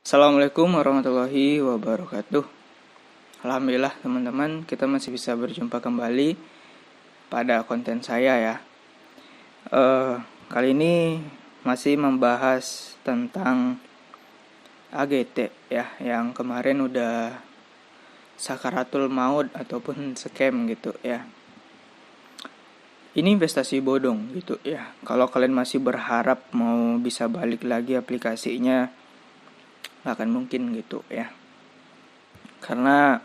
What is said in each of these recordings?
Assalamualaikum warahmatullahi wabarakatuh. Alhamdulillah teman-teman, kita masih bisa berjumpa kembali pada konten saya ya. Kali ini masih membahas tentang AGT ya, yang kemarin udah sakaratul maut ataupun scam gitu ya. Ini investasi bodong gitu ya. Kalau kalian masih berharap mau bisa balik lagi aplikasinya, nggak akan mungkin gitu ya. Karena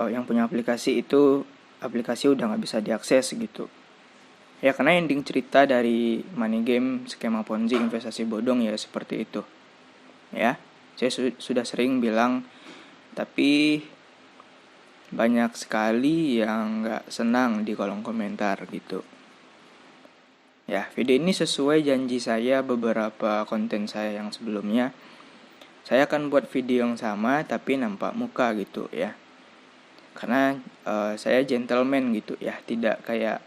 yang punya aplikasi udah nggak bisa diakses gitu ya, karena ending cerita dari money game, skema ponzi, investasi bodong ya seperti itu ya. Saya sudah sering bilang, tapi banyak sekali yang nggak senang di kolom komentar gitu ya. Video ini sesuai janji saya beberapa konten saya yang sebelumnya. Saya akan buat video yang sama tapi nampak muka gitu ya, karena saya gentleman gitu ya, tidak kayak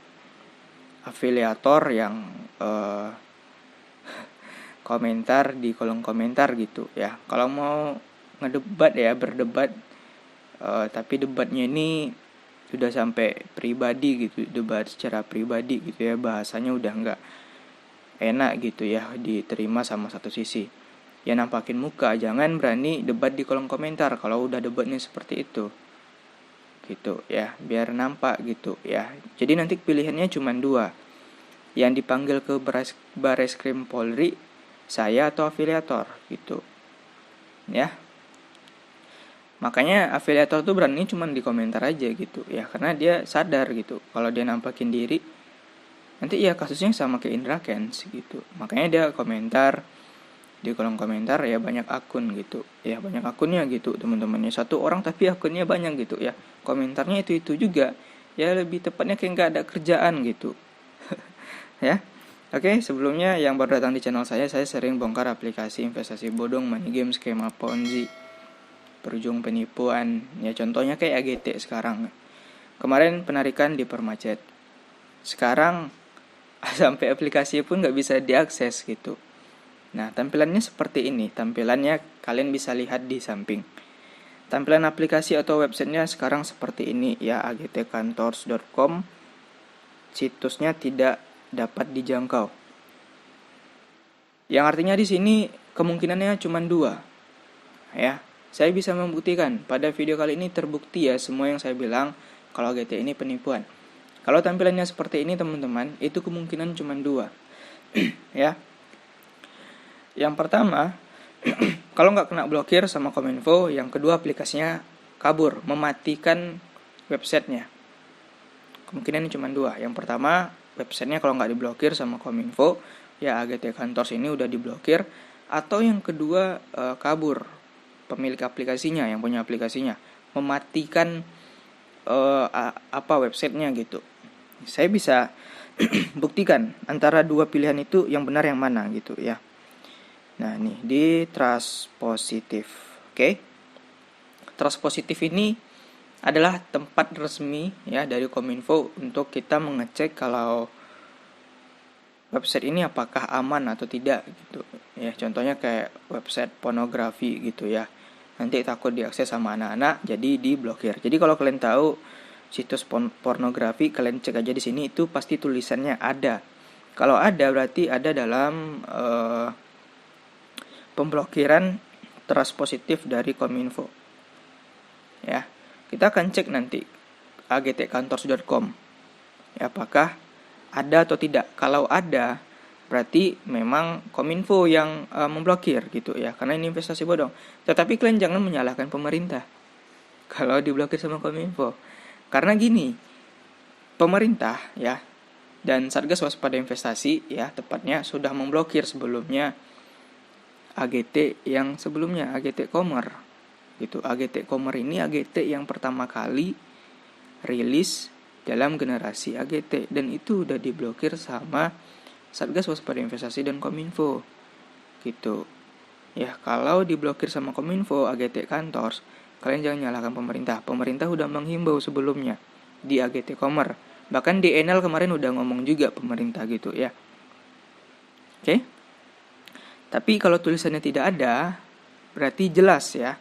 afiliator yang komentar di kolom komentar gitu ya. Kalau mau ngedebat ya, berdebat, tapi debatnya ini sudah sampai pribadi gitu, debat secara pribadi gitu ya, bahasanya udah nggak enak gitu ya diterima sama satu sisi ya. Nampakin muka, jangan berani debat di kolom komentar kalau udah debatnya seperti itu gitu ya, biar nampak gitu ya. Jadi nanti pilihannya cuma dua, yang dipanggil ke Bareskrim Polri, saya atau afiliator gitu ya. Makanya afiliator tuh berani cuma di komentar aja gitu ya, karena dia sadar gitu kalau dia nampakin diri nanti ya kasusnya sama kayak Indra Kents gitu. Makanya dia komentar di kolom komentar ya, banyak akun gitu ya, banyak akunnya gitu teman-temannya, satu orang tapi akunnya banyak gitu ya, komentarnya itu juga ya, lebih tepatnya kayak nggak ada kerjaan gitu ya. Oke, sebelumnya yang baru datang di channel saya sering bongkar aplikasi investasi bodong, money game, skema ponzi, berujung penipuan ya. Contohnya kayak AGT sekarang, kemarin penarikan di Permacet, sekarang sampai aplikasi pun nggak bisa diakses gitu. Nah, tampilannya seperti ini. Tampilannya kalian bisa lihat di samping. Tampilan aplikasi atau websitenya sekarang seperti ini ya, agtkantors.com. Situsnya tidak dapat dijangkau. Yang artinya di sini kemungkinannya cuma dua. Ya, saya bisa membuktikan. Pada video kali ini terbukti ya semua yang saya bilang kalau AGT ini penipuan. Kalau tampilannya seperti ini teman-teman, itu kemungkinan cuma dua. Ya. Yang pertama, kalau nggak kena blokir sama Kominfo, yang kedua aplikasinya kabur, mematikan websitenya. Kemungkinan cuma dua. Yang pertama, websitenya kalau nggak diblokir sama Kominfo, ya AGT Kantors ini udah diblokir. Atau yang kedua, kabur pemilik aplikasinya, yang punya aplikasinya, mematikan websitenya gitu. Saya bisa buktikan antara dua pilihan itu yang benar yang mana gitu ya. Nah, nih di Trust Positif. Oke. Trust Positif ini adalah tempat resmi ya dari Kominfo untuk kita mengecek kalau website ini apakah aman atau tidak gitu. Ya, contohnya kayak website pornografi gitu ya. Nanti takut diakses sama anak-anak jadi diblokir. Jadi kalau kalian tahu situs pornografi, kalian cek aja di sini, itu pasti tulisannya ada. Kalau ada berarti ada dalam pemblokiran Trust Positif dari Kominfo. Ya, kita akan cek nanti agtkantors.com. Ya, apakah ada atau tidak. Kalau ada, berarti memang Kominfo yang memblokir gitu ya, karena ini investasi bodong. Tetapi kalian jangan menyalahkan pemerintah kalau diblokir sama Kominfo. Karena gini, pemerintah ya dan Satgas Waspada Investasi ya tepatnya sudah memblokir sebelumnya AGT yang sebelumnya, AGT Commerce gitu. AGT Commerce ini AGT yang pertama kali rilis dalam generasi AGT, dan itu udah diblokir sama Satgas Waspada Investasi dan Kominfo gitu ya. Kalau diblokir sama Kominfo, AGT Kantors, kalian jangan nyalahkan pemerintah. Pemerintah udah menghimbau sebelumnya di AGT Commerce, bahkan di Enel kemarin udah ngomong juga pemerintah gitu ya. Oke. Tapi kalau tulisannya tidak ada, berarti jelas ya.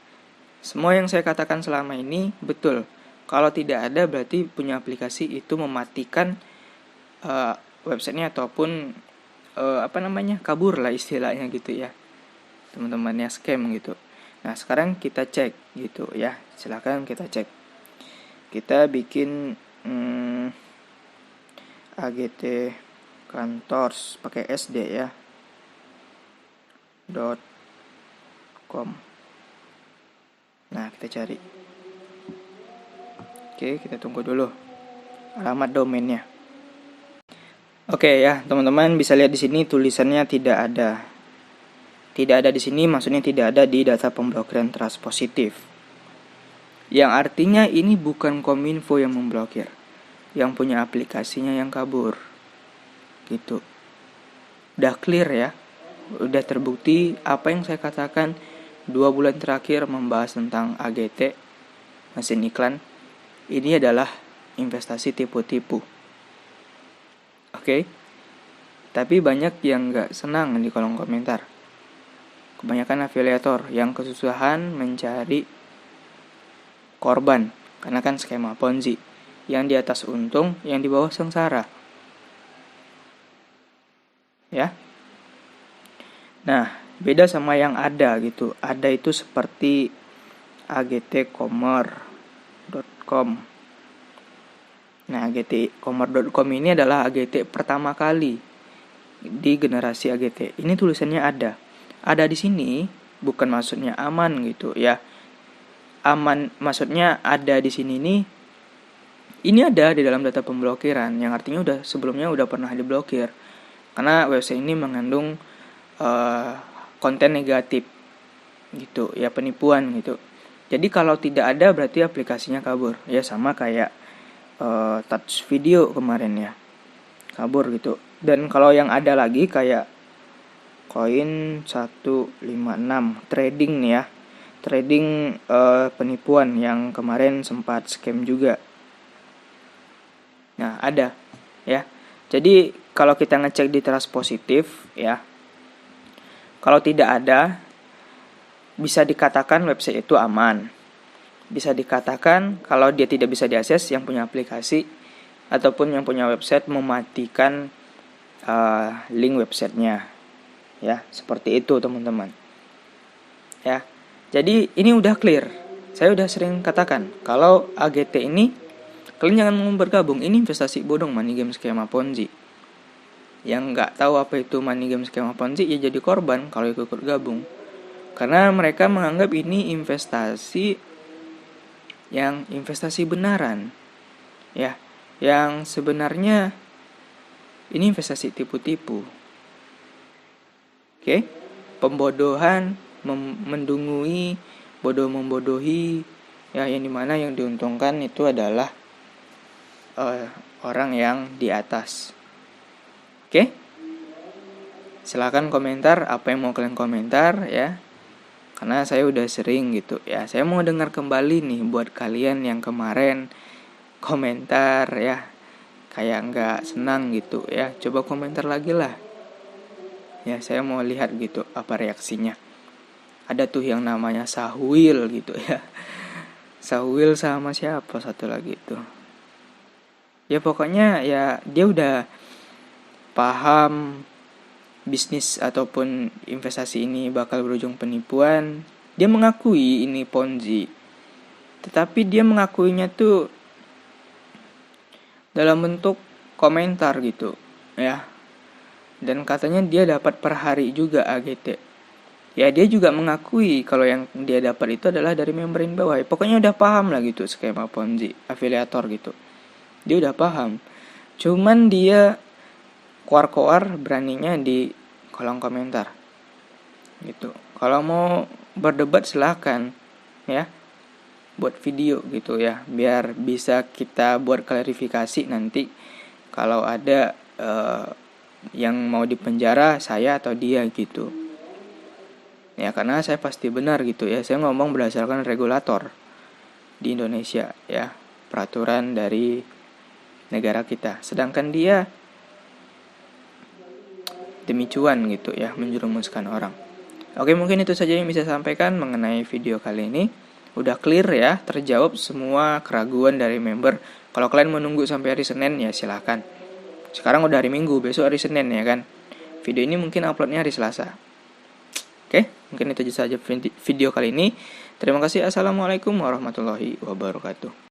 Semua yang saya katakan selama ini betul. Kalau tidak ada berarti punya aplikasi itu mematikan websitenya ataupun kabur lah istilahnya gitu ya. Teman-temannya scam gitu. Nah, sekarang kita cek gitu ya. Silakan kita cek. Kita bikin AGT Kantors pakai SD ya. .com. Nah, kita cari. Oke, kita tunggu dulu alamat domainnya. Oke ya, teman-teman bisa lihat di sini tulisannya tidak ada. Tidak ada di sini maksudnya tidak ada di data pemblokiran trust positif. Yang artinya ini bukan Kominfo yang memblokir. Yang punya aplikasinya yang kabur. Gitu. Udah clear ya. Udah terbukti apa yang saya katakan 2 bulan terakhir membahas tentang AGT, mesin iklan. Ini adalah investasi tipu-tipu. Oke. Tapi banyak yang gak senang di kolom komentar. Kebanyakan afiliator yang kesusahan mencari korban. Karena kan skema Ponzi. Yang di atas untung, yang di bawah sengsara. Ya. Nah, beda sama yang ada gitu. Ada itu seperti agtkomor.com. Nah, agtkomor.com ini adalah AGT pertama kali di generasi AGT. Ini tulisannya ada. Ada di sini bukan maksudnya aman gitu ya. Aman maksudnya ada di sini nih. Ini ada di dalam data pemblokiran yang artinya sebelumnya udah pernah diblokir. Karena website ini mengandung konten negatif gitu ya, penipuan gitu. Jadi kalau tidak ada berarti aplikasinya kabur. Ya sama kayak touch video kemarin ya. Kabur gitu. Dan kalau yang ada lagi kayak koin 156 trading nih ya. Trading penipuan yang kemarin sempat scam juga. Nah, ada ya. Jadi kalau kita ngecek di trust positif ya. Kalau tidak ada, bisa dikatakan website itu aman. Bisa dikatakan kalau dia tidak bisa diakses yang punya aplikasi ataupun yang punya website mematikan link websitenya. Ya, seperti itu teman-teman. Ya. Jadi ini udah clear. Saya udah sering katakan kalau AGT ini kalian jangan mau bergabung. Ini investasi bodong, money game skema Ponzi. Yang nggak tahu apa itu money game skema Ponzi ya jadi korban kalau ikut gabung. Karena mereka menganggap ini investasi yang investasi benaran. Ya, yang sebenarnya ini investasi tipu-tipu. Oke? Pembodohan, mendungui, bodoh membodohi. Ya, yang dimana yang diuntungkan itu adalah orang yang di atas. Oke? Silakan komentar apa yang mau kalian komentar ya. Karena saya udah sering gitu ya. Saya mau dengar kembali nih buat kalian yang kemarin komentar ya. Kayak nggak senang gitu ya. Coba komentar lagi lah. Ya, saya mau lihat gitu apa reaksinya. Ada tuh yang namanya Sahwil gitu ya. Sahwil sama siapa satu lagi tuh. Ya pokoknya ya dia udah paham bisnis ataupun investasi ini bakal berujung penipuan. Dia mengakui ini Ponzi. Tetapi dia mengakuinya tuh dalam bentuk komentar gitu ya. Dan katanya dia dapat per hari juga AGT. Ya dia juga mengakui kalau yang dia dapat itu adalah dari memberin bawah. Pokoknya udah paham lah gitu skema Ponzi, afiliator gitu. Dia udah paham. Cuman dia koar-koar beraninya di kolom komentar. Gitu. Kalau mau berdebat silahkan ya. Buat video gitu ya. Biar bisa kita buat klarifikasi nanti kalau ada yang mau dipenjara saya atau dia gitu. Ya karena saya pasti benar gitu ya. Saya ngomong berdasarkan regulator di Indonesia ya. Peraturan dari negara kita. Sedangkan dia demi cuan gitu ya, menjerumuskan orang. Oke, mungkin itu saja yang bisa saya sampaikan mengenai video kali ini. Udah clear ya, terjawab semua keraguan dari member. Kalau kalian menunggu sampai hari Senin ya silahkan. Sekarang udah hari Minggu, besok hari Senin ya kan. Video ini mungkin uploadnya hari Selasa. Oke, mungkin itu saja video kali ini. Terima kasih. Assalamualaikum warahmatullahi wabarakatuh.